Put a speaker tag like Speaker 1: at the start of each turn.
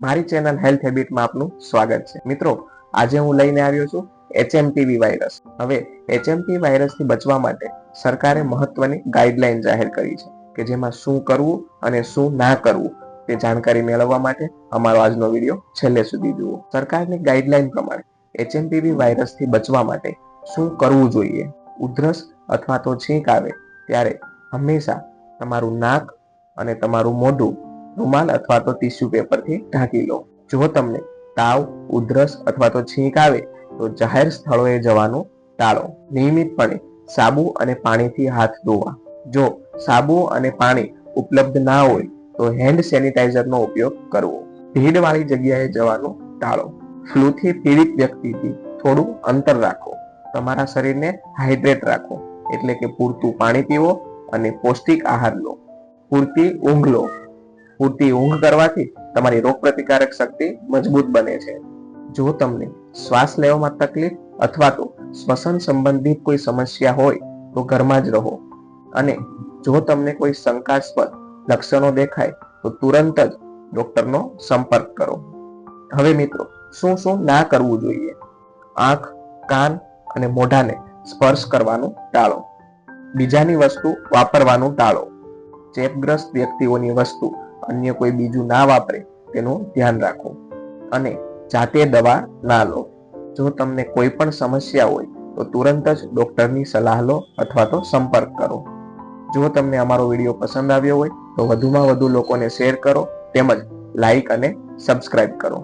Speaker 1: મારી channel health હેબિટમાં આપનું સ્વાગત છે. મિત્રો, આજે હું લઈને આવ્યો છું HMPV વાયરસ. હવે HMPV વાયરસથી બચવા માટે સરકારે મહત્વની ગાઈડલાઈન જાહેર કરી છે કે જેમાં શું કરવું અને શું ના કરવું તે જાણકારી મેળવવા માટે અમારો આજનો વિડીયો છેલ્લે સુધી જુઓ. સરકારની ગાઈડલાઈન પ્રમાણે HMPV વાયરસથી બચવા માટે શું કરવું જોઈએ? ઉધરસ અથવા તો છીંક આવે ત્યારે હંમેશા તમારું નાક અને તમારું મોઢું રૂમાલ અથવા તો ટીશ્યુ પેપરથી ઢાંકી લો. જો તમને તાવ, ઉધરસ અથવા તો છીંક આવે તો જાહેર સ્થળોએ જવાનું ટાળો. નિયમિતપણે સાબુ અને પાણીથી હાથ ધોવા. જો સાબુ અને પાણી ઉપલબ્ધ ના હોય તો હેન્ડ સેનિટાઈઝરનો ઉપયોગ કરવો. ભીડવાળી જગ્યાએ જવાનું ટાળો. ફ્લૂથી પીડિત વ્યક્તિથી થોડું અંતર રાખો. તમારા શરીરને હાઇડ્રેટ રાખો, એટલે કે પૂરતું પાણી પીવો અને પૌષ્ટિક આહાર લો. પૂરતી ઊંઘ લો. પૂરતી ઊંઘ કરવાથી તમારી રોગપ્રતિકારક શક્તિ મજબૂત બને છે. જો તમને શ્વાસ લેવામાં તકલીફ અથવા તો શ્વસન સંબંધિત કોઈ સમસ્યા હોય તો ઘરમાં જ રહો. અને જો તમને કોઈ શંકાસ્પદ લક્ષણો દેખાય તો તુરંત જ ડોક્ટરનો સંપર્ક કરો. હવે મિત્રો, શું શું ના કરવું જોઈએ? આંખ, કાન અને મોઢાને સ્પર્શ કરવાનું ટાળો. બીજાની વસ્તુ વાપરવાનું ટાળો. ચેપગ્રસ્ત વ્યક્તિઓની વસ્તુ અન્ય કોઈ બીજું ના વાપરે તેનું ધ્યાન રાખો. અને જાતે દવા ના લો. જો તમને કોઈ પણ સમસ્યા હોય તો તુરંત જ ડોક્ટરની સલાહ લો અથવા તો સંપર્ક કરો. જો તમને અમારો વિડીયો પસંદ આવ્યો હોય તો વધુમાં વધુ લોકોને શેર કરો તેમજ લાઈક અને સબસ્ક્રાઇબ કરો.